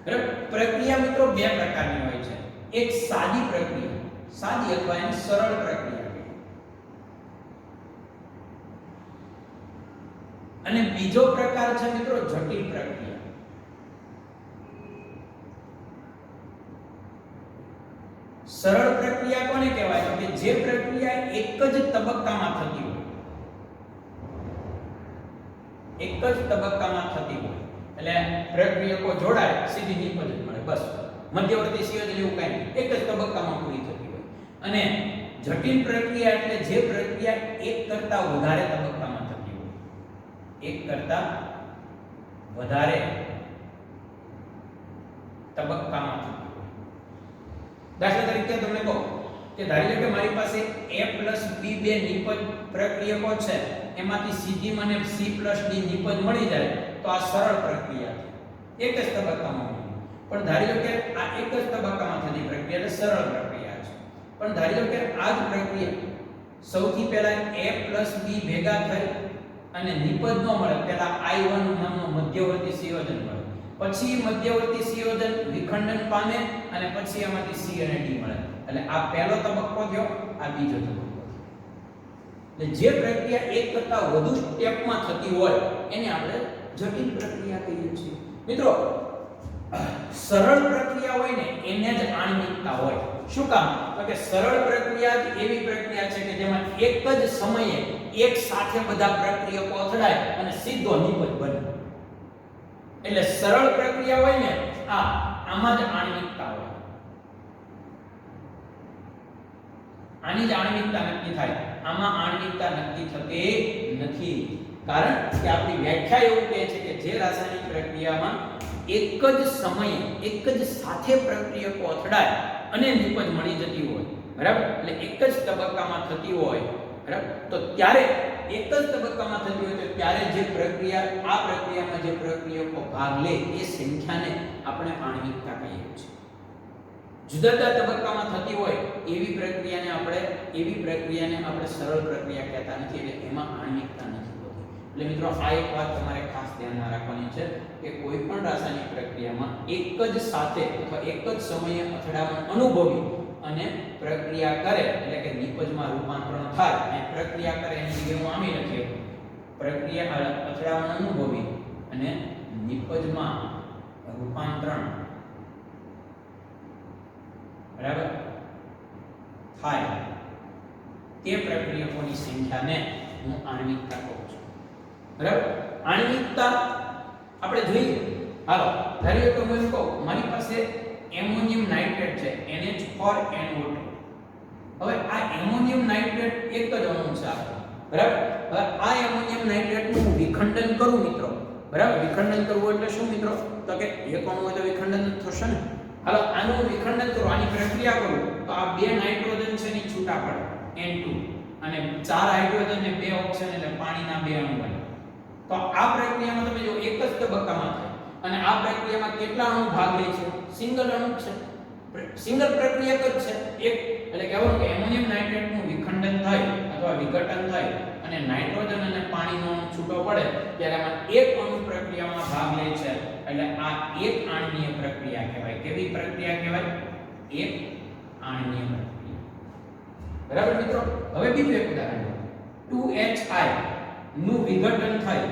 બરાબર. પ્રક્રિયા મિત્રો 2 પ્રકારની હોય છે. એક સાદી પ્રક્રિયા, સાદી અથવા એને સરળ પ્રક્રિયા કહીએ, અને બીજો પ્રકાર છે મિત્રો જટિલ પ્રક્રિયા. સરળ પ્રક્રિયા કોને કહેવાય? કે જે પ્રક્રિયા એક જ તબક્કામાં થતી હોય. એટલે પ્રક્રિયકો જોડાય, સીધી નિપજ મળે, બસ. મધ્યવર્તી સંયોજન એવું કંઈ નહીં, એક જ તબક્કામાં પૂરી થતી હોય. અને જટિલ પ્રક્રિયા એટલે જે પ્રક્રિયા એક કરતાં વધારે તબક્કામાં થતી હોય. દાખલા તરીકે તમને કહો કે ધારી લો કે મારી પાસે a + b બે નિપજ પ્રક્રિયકો છે, એમાંથી સીધી મને c + d નિપજ મળી જાય તો આ સરળ પ્રક્રિયા છે, એક જ તબક્કામાં. પણ ધારી લો કે આ એક જ તબક્કામાં થતી પ્રક્રિયા એટલે સરળ પ્રક્રિયા છે. પણ ધારી લો કે આ જ પ્રક્રિયા સૌથી પહેલા a + b ભેગા થઈ અને નિપજ ન મળે, પહેલા I1 નામનું મધ્યવર્તી સંયોજન મળે, પછી મધ્યવર્તી સંયોજન વિખંડન પામે અને પછી એમાંથી C અને D મળે. એટલે આ પહેલો તબક્કો થયો, આ બીજો તબક્કો. એટલે જે પ્રક્રિયા એક કરતાં વધુ સ્ટેપમાં થતી હોય એને આપણે જટિલ પ્રક્રિયા કહીએ છીએ. મિત્રો સરળ પ્રક્રિયા હોય ને એને જ આણ્વિકતા હોય. શું કામ? તો કે સરળ પ્રક્રિયા જ એવી પ્રક્રિયા છે કે જેમાં એક જ સમયે એક સાથે બધા પ્રક્રિયકો અથડાય અને સીધો નિપજ બને. એટલે સરળ પ્રક્રિયા હોય ને આમાં જ આણ્વિકતા હોય. આની જ આણ્વિકતા નક્કી થાય. આમાં આણ્વિકતા નક્કી થતી નથી. કારણ કે આપણી વ્યાખ્યા એવું કહે છે કે જે રાસાયણિક પ્રક્રિયામાં એક જ સમયે એક જ સાથે પ્રક્રિયકો અથડાય અને નિપજ મળી જતી હોય, બરાબર, એટલે એક જ તબક્કામાં થતી હોય, બરાબર, તો ત્યારે એક જ તબક્કામાં થતી હોય તો ત્યારે જે પ્રક્રિયા આ પ્રક્રિયામાં જે પ્રક્રિયકો ભાગ લે એ સંખ્યાને આપણે આણ્વિકતા કહીએ છીએ. જુદા જુદા તબક્કામાં થતી હોય એવી પ્રક્રિયાને આપણે સરળ પ્રક્રિયા કહેતા નથી. એટલે એમાં આણ્વિકતા નથી. એટલે મિત્રો આ એક વાત તમારે ખાસ ધ્યાનમાં રાખવાની છે કે કોઈ પણ રાસાયણિક પ્રક્રિયામાં એક જ સાથે અથવા એક જ સમયે અથડામણ અનુભવી અને પ્રક્રિયા કરે એટલે કે નિપજમાં રૂપાંતરણ થાય અને પ્રક્રિયા કરે એની જગ્યાએ હું આમી લખીએ પ્રક્રિયા અથડામણ અનુભવી અને નિપજમાં રૂપાંતરણ બરાબર થાય તે પ્રક્રિયકોની સંખ્યાને હું આણ્વિકતા કહું છું. બરાબર, આણ્વિકતા આપણે જોઈએ. હાલો ધારીએ તો હું એમ કહું મારી પાસે એમોનિયમ નાઇટ્રેટ છે NH4NO2. હવે આ એમોનિયમ નાઇટ્રેટ એક જ અણુ છે આપણો, બરાબર. હવે આ એમોનિયમ નાઇટ્રેટનું હું વિખંડન કરું મિત્રો, બરાબર. વિખંડન કરવું એટલે શું મિત્રો? તો કે એક અણુ હોય તો વિખંડન થશે ને. હાલો આનું વિખંડન કરું, આની પ્રક્રિયા કરું તો આ બે નાઇટ્રોજન છે ની છૂટા પડે N2 અને 4 હાઇડ્રોજન ને 2 ઓક્સિજન એટલે પાણીના બે અણુ બને. તો આ પ્રક્રિયામાં તમે જો એક જ તબક્કામાં થાય અને આ પ્રક્રિયામાં કેટલા અણુ ભાગ લે છે? સિંગલ અણુ છે, સિંગલ પ્રક્રિયક જ છે એક. એટલે કહેવાનું કે એમોનિયમ નાઇટ્રેટનું વિખંડન થાય અથવા વિઘટન થાય અને નાઇટ્રોજન અને પાણીનો અણુ છૂટો પડે ત્યારે આમાં એક અણુ પ્રક્રિયામાં ભાગ લે છે. એટલે આ એક આણ્વીય પ્રક્રિયા કહેવાય. કેવી પ્રક્રિયા કહેવાય? એક આણ્વીય પ્રક્રિયા. બરાબર મિત્રો. હવે બીજું એક ઉદાહરણ 2HI નું વિઘટન થાય,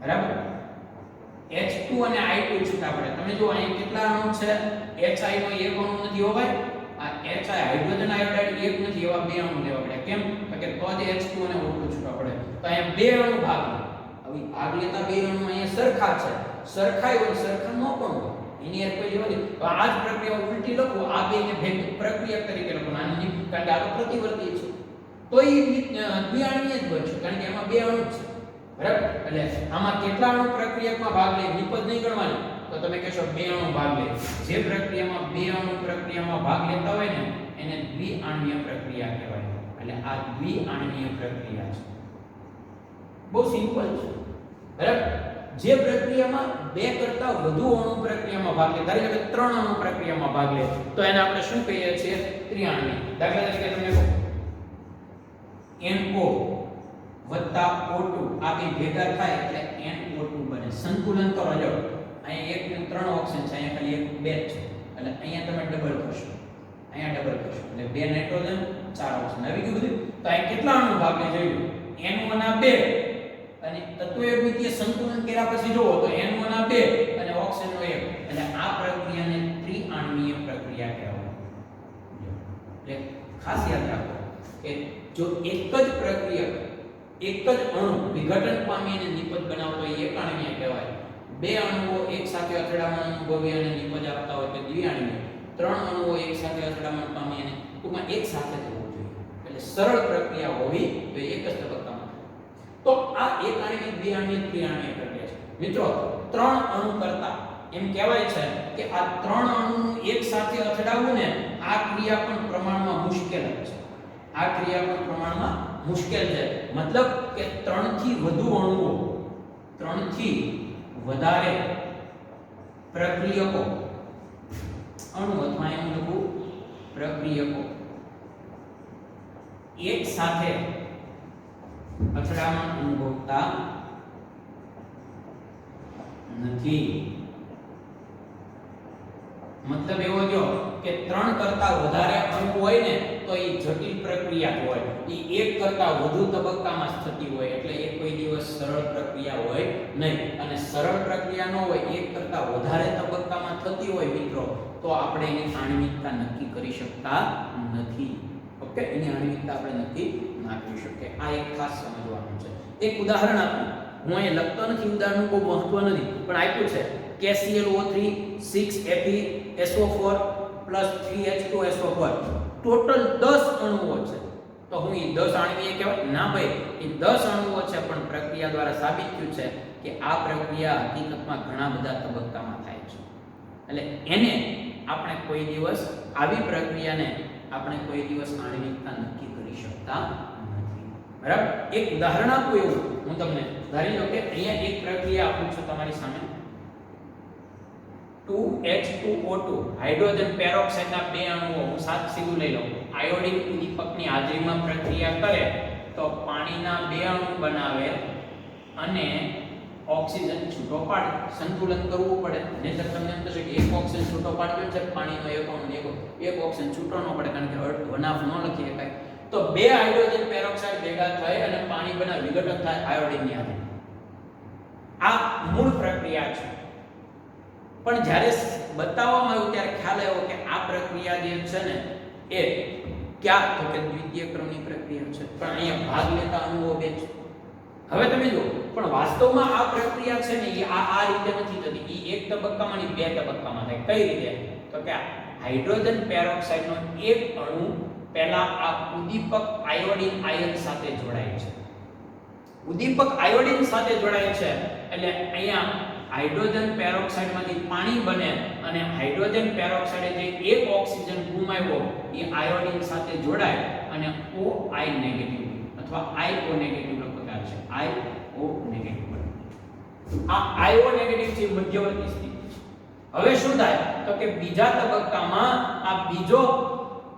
બરાબર. H2 અને I2 છૂટા પડે. તમે જો અહીં કેટલા અણુ છે? HI નો એક અણુ નથી હો ભાઈ. આ HI હાઇડ્રોજન આયોડાઇડ એક નથી, એવા બે અણુ લેવા પડે. કેમ? તો કે તો જ H2 અને O2 છૂટા પડે. તો અહીંયા બે અણુ ભાગ લે. હવે ભાગ લેતા બે અણુ અહીંયા સરખા છે. સરખાઈ હોય સરખા ન પણ હોય એની યાર કોઈ લેવા દે. તો આ જ પ્રક્રિયા ઉલટી લખો, આ બેને ભેગી પ્રક્રિયા તરીકે લખો નાની, કારણ કે આ તો પ્રતિવર્તી છે. તો એ દ્વિઆણ્વીય જ બનશે કારણ કે એમાં બે અણુ છે, બરાબર. એટલે આમાં કેટલા અણુ પ્રક્રિયામાં ભાગ લે? નિપજ નહીં ગણવાની. તો તમે કહેશો બે અણુ ભાગ લે. જે પ્રક્રિયામાં બે અણુ પ્રક્રિયામાં ભાગ લેતા હોય ને એને દ્વિઆણ્વીય પ્રક્રિયા કહેવાય. એટલે આ દ્વિઆણ્વીય પ્રક્રિયા છે. બહુ સિમ્પલ છે, બરાબર. જે પ્રક્રિયામાં બે કરતા વધુ અણુ પ્રક્રિયામાં ભાગ લે, ધારો કે 3 અણુ પ્રક્રિયામાં ભાગ લે તો એને આપણે શું કહીએ છીએ? ત્રિઆણ્વીય. દાખલા તરીકે તમને કહો NO વત્તા O2 આ બે ભેગા થાય એટલે NO2 બને. સંતુલન કરો જો અહીંયા 1 ને 3 ઓક્સિજન છે, અહીંયા ખાલી 1 2 છે એટલે અહીંયા તમે ડબલ કરશો, અહીંયા ડબલ કરશો એટલે 2 નાઇટ્રોજન 4 ઓક્સિજન આવી ગયું બધું. તો અહીં કેટલા અણુ ભાગ લે જોયું? NO ના 2 અને તત્વોદ્વિતીય સંતુલન કર્યા પછી જોવો તો NO ના 2 અને ઓક્સિજન નો 1 એટલે આ પ્રક્રિયાને ત્રિઆણ્વીય પ્રક્રિયા કહેવાય. એટલે ખાસ યાદ રાખો કે જો એક જ પ્રક્રિયક એક જ અણુ વિઘટન પામી અને નિપજ બનાવતો હોય એક આણ્વીય કહેવાય. બે અણુઓ એક સાથે અથડામણ અનુભવી અને નિપજ આપતા હોય તો દ્વિઆણ્વીય. 3 અણુઓ એક સાથે અથડામણ પામી અને ટૂંકમાં એક સાથે થવું જોઈએ. એટલે સરળ પ્રક્રિયા હોવી જોઈએ એક જ તબક્કામાં. તો આ એક આણ્વીય, દ્વિઆણ્વીય, ત્રિઆણ્વીય પ્રક્રિયા છે. મિત્રો 3 અણુ કરતા એમ કહેવાય છે કે આ 3 અણુનું એક સાથે અથડાવવું ને આ ક્રિયા પણ પ્રમાણમાં મુશ્કેલ છે. આ ક્રિયા પણ પ્રમાણમાં મુશ્કેલ છે. મતલબ કે 3 થી વધુ અણુઓ, 3 થી વધારે પ્રક્રિયકો, અણુ અથવા એમ લખું પ્રક્રિયકો એક સાથે અથડામણ અનુભવતા નથી. મતલબ એવો જો કે 3 કરતા વધારે અણુ હોય ને તો એ જટિલ પ્રક્રિયા હોય, એ એક કરતા વધુ તબક્કામાં થતી હોય, એટલે એ કોઈ દિવસ સરળ પ્રક્રિયા હોય નહીં. અને સરળ પ્રક્રિયા ન હોય, એક કરતા વધારે તબક્કામાં થતી હોય મિત્રો, તો આપણે એની આણ્વિકતા નક્કી કરી શકતા નથી. ઓકે, એની આણ્વિકતા આપણે નક્કી ના કરી શકીએ. આ એક ખાસ સમજવાનું છે. એક ઉદાહરણ આપું, હું અહીં લખતો નથી, ઉદાહરણ બહુ મહત્વ નથી, પણ આપ્યું છે KClO3 6Fe SO4 3H2SO4 total 10 અણુઓ છે. તો હું એ 10 આણ્વીય કહેવાય ના ભાઈ, એ 10 અણુઓ છે, પણ પ્રક્રિયા દ્વારા સાબિત થયું છે કે આ પ્રક્રિયા હકીકતમાં ઘણા બધા તબક્કામાં થાય છે. એટલે એને આપણે કોઈ દિવસ આવી પ્રક્રિયાને આપણે કોઈ દિવસ આણ્વિકતા નક્કી કરી શકતા નથી. બરાબર? એક ઉદાહરણ આપું એવું હું તમને, ધારી લો કે અહીંયા એક પ્રક્રિયા આપું છું તમારી સામે, 2H2O2 હાઇડ્રોજન પેરોક્સાઇડના બે અણુઓ હું સાત સીધું લઈ લઉં, આયોડિન ઉદ્દીપકની હાજરીમાં પ્રક્રિયા કરે તો પાણીના બે અણુ બનાવે અને ઓક્સિજન છૂટો પાડે. સંતુલન કરવું પડે, નહીંતર તમને એમ થશે કે એક ઓક્સિજન છૂટો પાડ્યો છે, પાણીનો એક અણુ એક ઓક્સિજન છૂટો ન પડે, કારણ કે વનાફ ન લખી શકાય. તો બે હાઇડ્રોજન પેરોક્સાઇડ ભેગા થાય અને પાણી બને, વિઘટન થાય આયોડિનની હાજરીમાં. આ મૂળ પ્રક્રિયા છે. પણ જ્યારે બતાવવામાં આવ્યું ત્યારે ખ્યાલ આવ્યો કે આ પ્રક્રિયા જે છે ને એ ક્યાં, તો કે દ્વિતીય ક્રમની પ્રક્રિયા છે, પણ અહીંયા ભાગ લેતા અણુઓ બે છે. હવે તમે જુઓ, પણ વાસ્તવમાં આ પ્રક્રિયા છે ને એ આ રીતે નથી થતી. એ એક તબક્કામાં ની બે તબક્કામાં થાય. કઈ રીતે? તો કે હાઇડ્રોજન પેરોક્સાઇડનો એક અણુ પહેલા આ ઉદ્દીપક આયોડિન આયન સાથે જોડાય છે. ઉદ્દીપક આયોડિન સાથે જોડાય છે એટલે અહીંયા હાઇડ્રોજન પેરોક્સાઇડમાંથી પાણી બને અને હાઇડ્રોજન પેરોક્સાઇડે જે એક ઓક્સિજન ગુમાવ્યો એ આયોડિન સાથે જોડાય અને OI નેગેટિવ અથવા IO નેગેટિવ પ્રકાર છે. IO negative. આ IO નેગેટિવ છે મધ્યવર્તી સ્થિતિ છે. હવે શું થાય તો કે બીજા તબક્કામાં આ બીજો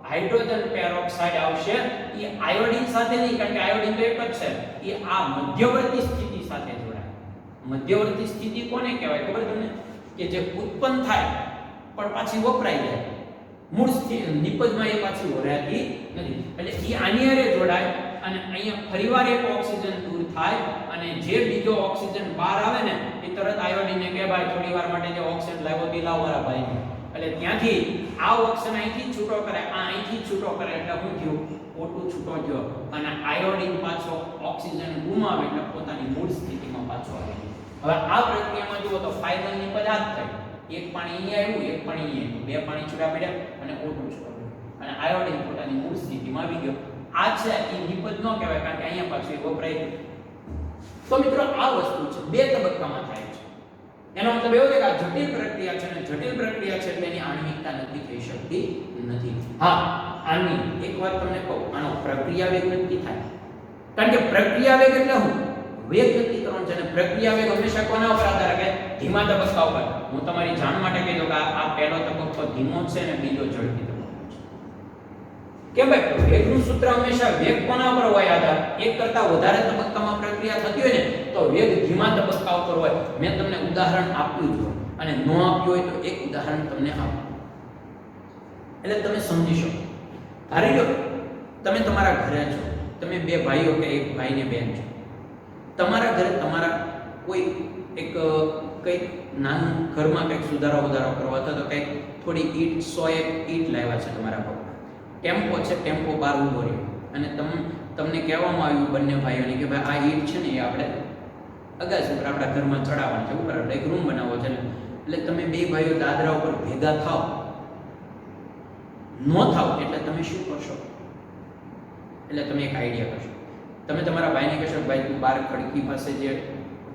હાઇડ્રોજન પેરોક્સાઇડ આવશે, એ આયોડિન સાથે નહીં, કારણ કે આયોડિન તો એક જ છે, એ આ મધ્યવર્તી સ્થિતિ સાથે જોડાય. મધ્યવર્તી સ્થિતિ કોને કહેવાય ખબર તમને? કે જે ઉત્પન્ન થાય પણ પાછી વપરાઈ જાય, મૂળ નિપજમાં એ પાછી વપરાતી નથી. એટલે એ આની હારે જોડાય અને અહીંયા ફરીવાર એક ઓક્સિજન દૂર થાય અને જે બીજો ઓક્સિજન બહાર આવે ને એ તરત આયોડિનને કહે ભાઈ થોડી વાર માટે જે ઓક્સિજન લાવ્યો તે લાવો મારા ભાઈ. એટલે ત્યાંથી આ ઓક્સિજન અહીંથી છૂટો કરે, આ અહીંથી છૂટો કરે, એટલે શું થયું? O2 છૂટો થયો અને આયોડિન પાછો ઓક્સિજન ગુમાવે એટલે પોતાની મૂળ સ્થિતિમાં પાછો આવે. હવે આ પ્રક્રિયામાં જુઓ તો ફાઇનલ નિપજ આ જ થઈ. એક પાણી અહીંયા આવ્યું, એક પાણી અહીંયા આવ્યું, બે પાણી છૂટા પડ્યા અને O2 છૂટો પડ્યો અને આયોડિન પોતાની મૂળ સ્થિતિમાં આવી ગયો. આ છે એ નિપજ ન કહેવાય, કારણ કે અહીંયા પાછું એ વપરાય ગયું. તો મિત્રો આ વસ્તુ છે, બે તબક્કામાં થાય છે. એનો મતલબ એવો છે કે આ જટિલ પ્રક્રિયા છે અને જટિલ પ્રક્રિયા છે એટલે એની આણ્વિકતા નક્કી થઈ શકતી નથી. હા, આની એક વાત તમને કહું, આનો પ્રક્રિયા વેગ નક્કી થાય. કારણ કે પ્રક્રિયા વેગ એટલે શું? વેગ નક્કી કરવાનો છે અને પ્રક્રિયા વેગ હંમેશા કોના ઉપર આધાર રાખે? ધીમા તબક્કા ઉપર. હું તમારી જાણ માટે કહી દઉં કે આ પહેલો તબક્કો ધીમો છે અને બીજો ઝડપી તબક્કો છે. કેમ ભાઈ? વેગનું સૂત્ર હંમેશા વેગ કોના ઉપર હોય આધાર? એક કરતા વધારે તબક્કામાં પ્રક્રિયા થતી હોય ને તો વેગ ધીમા તબક્કા ઉપર હોય. મેં તમને ઉદાહરણ આપ્યું છે અને ન આપ્યું હોય તો એક ઉદાહરણ તમને આપું એટલે તમે સમજી શકો. ધારી લો તમે તમારા ઘરે છો, તમે બે ભાઈઓ કે એક ભાઈ ને બેન છો. તમારા ઘરે તમારા કોઈ એક કંઈક નાનું ઘરમાં કંઈક સુધારો કરવા હતો તો કંઈક થોડી ઈટ 100 ઈટ લાવ્યા છે તમારા પપ્પા. ટેમ્પો છે, ટેમ્પો બહાર ઊભો રહ્યો અને તમને કહેવામાં આવ્યું બંને ભાઈઓને કે ભાઈ આ ઈટ છે ને એ આપણે અગાસી ઉપર આપણા ઘરમાં ચડાવવાની છે, ઉપર આપણે એક રૂમ બનાવવો છે ને. એટલે તમે બે ભાઈઓ દાદરા ઉપર ભેગા થાવ એટલે તમે શું કરશો? એટલે તમે એક આઈડિયા કરશો. તમે તમારા ભાઈને કહેશો ભાઈ તું બહાર ખડકી પાસે જે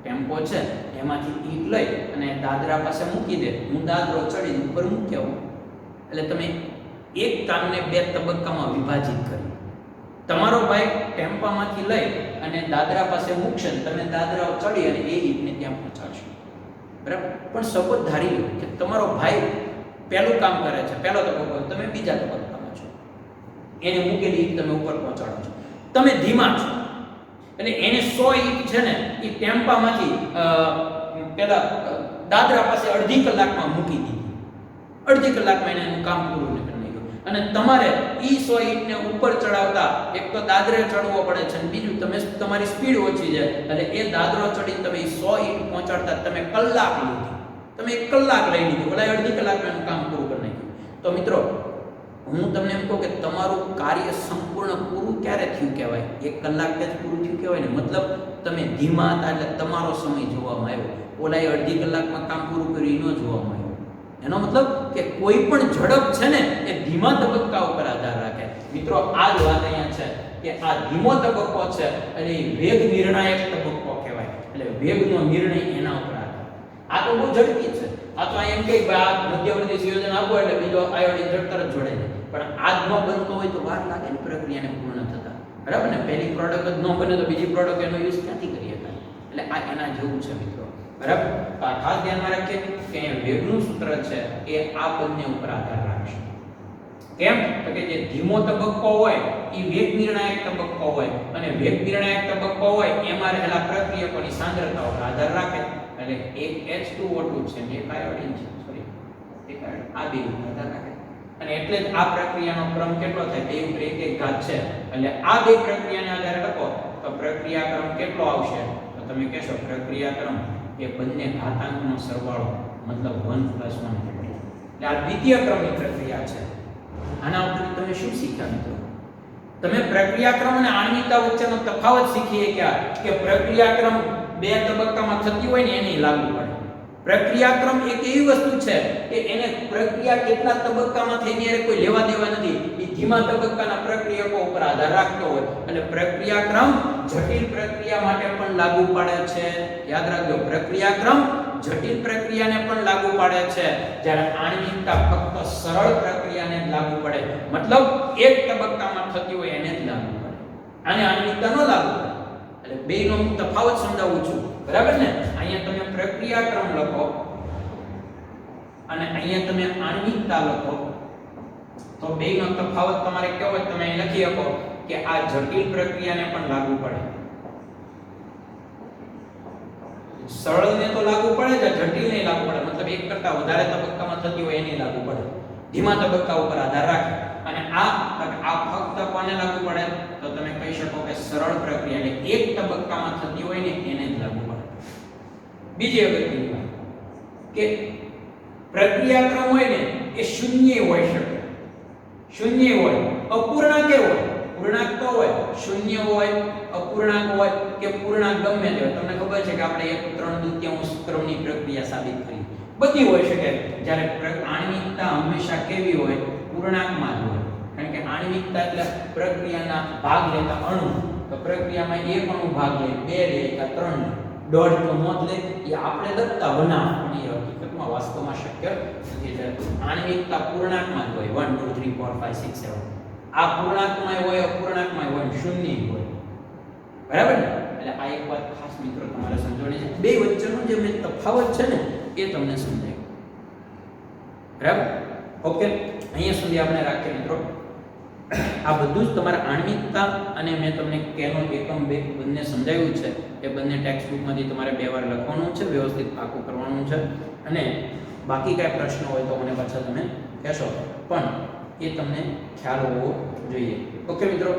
ટેમ્પો છે એમાંથી ઈટ લઈ અને દાદરા પાસે મૂકી દે, હું દાદરો ચડીને ઉપર મૂકી આવું. એટલે તમે એક કામને બે તબક્કામાં વિભાજિત કરી. તમારો ભાઈ ટેમ્પામાંથી લઈ અને દાદરા પાસે મૂકશે, તમે દાદરા ચડી અને એ ઈટને ત્યાં પહોંચાડશો. બરાબર? પણ સપોઝ ધારી લો કે તમારો ભાઈ પહેલું કામ કરે છે, પહેલો તબક્કો, તમે બીજા તબક્કામાં છો, એને મૂકેલી ઈટ તમે ઉપર પહોંચાડો છો, તમે ધીમા છો. એટલે એને 100 ઈટ છે ને એ ટેમ્પામાંથી પેલા દાદરા પાસે અડધી કલાકમાં મૂકી દીધી. અડધી કલાકમાં એને એનું કામ પૂરું કરી નાખ્યું. અને તમારે ઈ 100 ઈંટને ઉપર ચડાવતા એક તો દાદરે ચડવો પડે છે અને બીજું તમે તમારી સ્પીડ ઓછી છે એટલે એ દાદરો ચડી તમે 100 ઈંટ પહોંચાડતા તમે કલાક લીધી, તમે 1 કલાક લઈ લીધી, ભલે અડધી કલાકમાં કામ પૂરું કરી નાખ્યું. તો મિત્રો હું તમને એમ કહું કે તમારું કાર્ય સંપૂર્ણ પૂરું ક્યારે થયું કહેવાય? 1 કલાક જ પૂરું થયું કહેવાય ને. મતલબ તમે ધીમા હતા એટલે તમારો સમય જોવામાં આવ્યો, ઓલાએ અડધી કલાકમાં કામ પૂરું કર્યું ન જોવામાં આવ્યું. એનો મતલબ કે કોઈ પણ ઝડપ છે ને એ ધીમા તબક્કા ઉપર આધાર રાખે. મિત્રો આ જ વાત અહીંયા છે કે આ ધીમો તબક્કો છે અને વેગ નિર્ણાયક તબક્કો કહેવાય. એટલે વેગનો નિર્ણય એના ઉપર આધાર. આ તો બહુ ઝડપી છે. આ તો એમ કે આ મધ્યવર્તી સંયોજન આપો એટલે બીજો આયોડિન તરત જોડે જાય. પણ આ જ ન બનતો હોય તો વાર લાગે ને પ્રક્રિયાને પૂર્ણ થતા. બરાબર ને? પહેલી પ્રોડક્ટ જ ન બને તો બીજી પ્રોડક્ટ એનો યુઝ ક્યાંથી કરી શકાય? એટલે આ એના જેવું છે મિત્રો. બરાબર? તો આ ખાસ ધ્યાનમાં રાખીએ કે વેગનું સૂત્ર છે એ આ બંને ઉપર આધાર રાખશે. કેમ? તો કે જે ધીમો તબક્કો હોય એ વેગ નિર્ણાયક તબક્કો હોય અને વેગ નિર્ણાયક તબક્કો હોય એમાં રહેલા પ્રક્રિયકોની સાંદ્રતા ઉપર આધાર રાખે. એટલે એક H2O2 છે ને એક આયોડિન છે, સોરી એક આયોડિન, આ બે ઉપર આધાર રાખે. અને એટલે જ આ પ્રક્રિયાનો ક્રમ કેટલો થાય? 2 ઉપર 1 1 ઘાત છે. એટલે આ બે પ્રક્રિયાને આધારે લખો તો પ્રક્રિયા ક્રમ કેટલો આવશે? તો તમે કહેશો પ્રક્રિયા ક્રમ એ બંને ઘાતાંકનો સરવાળો, મતલબ 1 + 1. એટલે આ દ્વિતીય ક્રમની પ્રક્રિયા છે. આના ઉપરથી તમે શું શીખ્યા મિત્રો? તમે પ્રક્રિયા ક્રમ અને આણ્વિકતા વચ્ચેનો તફાવત શીખીએ કે પ્રક્રિયા ક્રમ 2 તબક્કામાં થતી હોય ને એને લાગુ પડે. પ્રક્રિયા ક્રમ એક એવી વસ્તુ છે કે એને પ્રક્રિયા કેટલા તબક્કામાં થઈ ત્યારે કોઈ લેવા દેવા નથી. એ ધીમા તબક્કાના પ્રક્રિયકો ઉપર આધાર રાખતો હોય. એટલે પ્રક્રિયા ક્રમ જટિલ પ્રક્રિયા માટે પણ લાગુ પડે છે. યાદ રાખજો, પ્રક્રિયા ક્રમ જટિલ પ્રક્રિયાને પણ લાગુ પડે છે, જ્યારે આણ્વિકતા ફક્ત સરળ પ્રક્રિયાને જ લાગુ પડે. મતલબ એક તબક્કામાં થતી હોય એને જ લાગુ પડે, આને આણ્વિકતા ન લાગુ પડે. એટલે બેનો હું તફાવત સમજાવું છું. બરાબર ને? અહીંયા તમે પ્રક્રિયા ક્રમ લખો અને અહીંયા તમે આણ્વિકતા લખો તો બેનો તફાવત તમારે કેવો તમે અહીં લખી શકો કે આ જટિલ પ્રક્રિયાને પણ લાગુ પડે. સરળને તો લાગુ પડે જ, જટિલને લાગુ પડે. મતલબ એક કરતા વધારે તબક્કામાં થતી હોય એને લાગુ પડે. ધીમા તબક્કા ઉપર આધાર રાખે. અને આ ફક્ત કોને લાગુ પડે? તો તમે કહી શકો કે સરળ પ્રક્રિયા એટલે એક તબક્કામાં થતી હોય ને એને જ લાગુ પડે. બીજી અગત્યની વાત કે પ્રક્રિયા ક્રમ હોય ને એ શૂન્ય હોઈ શકે. શૂન્ય હોય, અપૂર્ણાંક હોય, પૂર્ણાંક તો હોય, શૂન્ય હોય, અપૂર્ણાંક હોય કે પૂર્ણાંક ગમે તે હોય. તમને ખબર છે કે આપણે 1/3 ક્રમની પ્રક્રિયા સાબિત કરી. બધી હોઈ શકે. જ્યારે આણ્વિકતા હંમેશા કેવી હોય? પૂર્ણાંકમાં જ હોય. કારણ કે આણ્વિકતા એટલે પ્રક્રિયાના ભાગ લેતા અણુ. તો પ્રક્રિયામાં એક અણુ ભાગ લે, 2 લે કે 3 લે, દોઢ તો મોત લે. એ આપણે દત્તા બનાવ, પણ એ હકીકતમાં વાસ્તવમાં શક્ય નથી. આણ્વિકતા પૂર્ણાંકમાં જ હોય. 1 2 3 4 5 6 7. આ પૂર્ણાંકમાં હોય, અપૂર્ણાંકમાં હોય, શૂન્ય હોય. બરાબર ને? એટલે આ એક વાત ખાસ મિત્રો તમારે સમજવાની છે. બે વચ્ચેનો જે મેં તફાવત છે ને એ તમને સમજાય. બરાબર? ઓકે, અહીંયા સુધી આપણે રાખીએ મિત્રો. આ બધું જ તમારા આણ્વિકતા અને મેં તમને કેનો એકમ 2 બંને સમજાવ્યું છે. એ બંને ટેક્સ્ટ બુકમાંથી તમારે 2 વાર લખવાનું છે, વ્યવસ્થિત પાકું કરવાનું છે. અને બાકી કાંઈ પ્રશ્ન હોય તો મને પાછા તમે કહેશો, પણ એ તમને ખ્યાલ હોવો જોઈએ. ઓકે મિત્રો,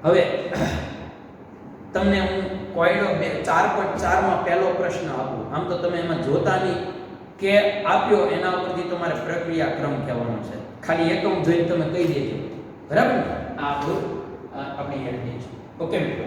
હવે તમને હું કોયડો 4.4 પહેલો પ્રશ્ન આપું. આમ તો તમે એમાં જોતા નહીં કે આપ્યો એના ઉપરથી તમારે પ્રક્રિયા ક્રમ કહેવાનો છે. ખાલી એકમ જોઈને તમે કહી દેજો. બરાબર ને? આ આપણું આપણી હેલ્પ છે. ઓકે મિત્રો,